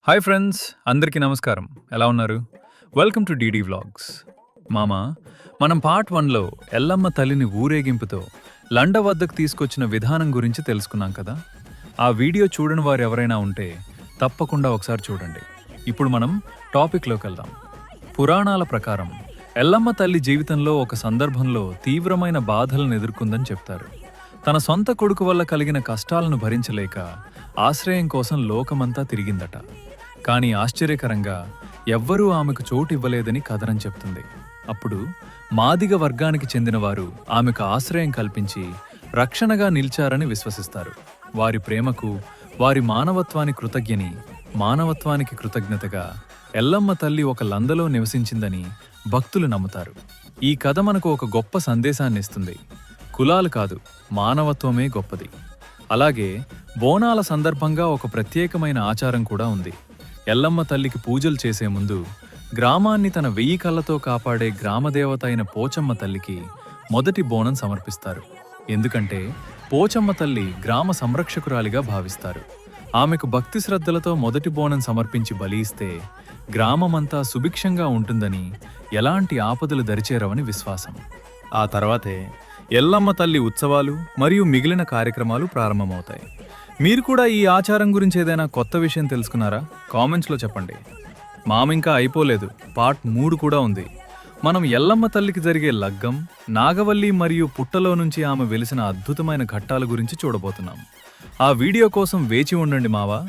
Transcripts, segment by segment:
Hi friends, అందరికీ నమస్కారం. ఎలా ఉన్నారు? Welcome to DD vlogs. మామ, మనం పార్ట్ 1లో ఎల్లమ్మ తల్లిని ఊరేగింపుతో లండ వద్దకు తీసుకొచ్చిన విధానం గురించి తెలుసుకున్నాం కదా. ఆ వీడియో చూడని వారు ఎవరైనా ఉంటే తప్పకుండా ఒకసారి చూడండి. ఇప్పుడు మనం టాపిక్లోకి వెళ్దాం. పురాణాల ప్రకారం ఎల్లమ్మ తల్లి జీవితంలో ఒక సందర్భంలో తీవ్రమైన బాధలను ఎదుర్కొందని చెప్తారు. తన సొంత కొడుకు వల్ల కలిగిన కష్టాలను భరించలేక ఆశ్రయం కోసం లోకమంతా తిరిగిందట. కానీ ఆశ్చర్యకరంగా ఎవ్వరూ ఆమెకు చోటు ఇవ్వలేదని కథనం చెప్తుంది. అప్పుడు మాదిగ వర్గానికి చెందినవారు ఆమెకు ఆశ్రయం కల్పించి రక్షణగా నిలిచారని విశ్వసిస్తారు. వారి ప్రేమకు, వారి మానవత్వానికి కృతజ్ఞతగా ఎల్లమ్మ తల్లి ఒక లందలో నివసించిందని భక్తులు నమ్ముతారు. ఈ కథ మనకు ఒక గొప్ప సందేశాన్ని ఇస్తుంది. కులాలు కాదు, మానవత్వమే గొప్పది. అలాగే బోనాల సందర్భంగా ఒక ప్రత్యేకమైన ఆచారం కూడా ఉంది. ఎల్లమ్మ తల్లికి పూజలు చేసే ముందు గ్రామాన్ని తన 1000 కళ్ళతో కాపాడే గ్రామదేవత అయిన పోచమ్మ తల్లికి మొదటి బోనం సమర్పిస్తారు. ఎందుకంటే పోచమ్మ తల్లి గ్రామ సంరక్షకురాలిగా భావిస్తారు. ఆమెకు భక్తి శ్రద్ధలతో మొదటి బోనం సమర్పించి బలి ఇస్తే గ్రామమంతా సుభిక్షంగా ఉంటుందని, ఎలాంటి ఆపదలు దరిచేరవని విశ్వాసం. ఆ తర్వాతే ఎల్లమ్మ తల్లి ఉత్సవాలు మరియు మిగిలిన కార్యక్రమాలు ప్రారంభమవుతాయి. మీరు కూడా ఈ ఆచారం గురించి ఏదైనా కొత్త విషయం తెలుసుకున్నారా? కామెంట్స్లో చెప్పండి. మామింకా అయిపోలేదు, పార్ట్ 3 కూడా ఉంది. మనం ఎల్లమ్మ తల్లికి జరిగే లగ్గం, నాగవల్లి మరియు పుట్టలో నుంచి ఆమె వెలిసిన అద్భుతమైన ఘట్టాల గురించి చూడబోతున్నాం. ఆ వీడియో కోసం వేచి ఉండండి మావా.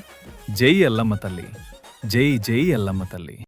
జై ఎల్లమ్మ తల్లి, జై జై ఎల్లమ్మ తల్లి.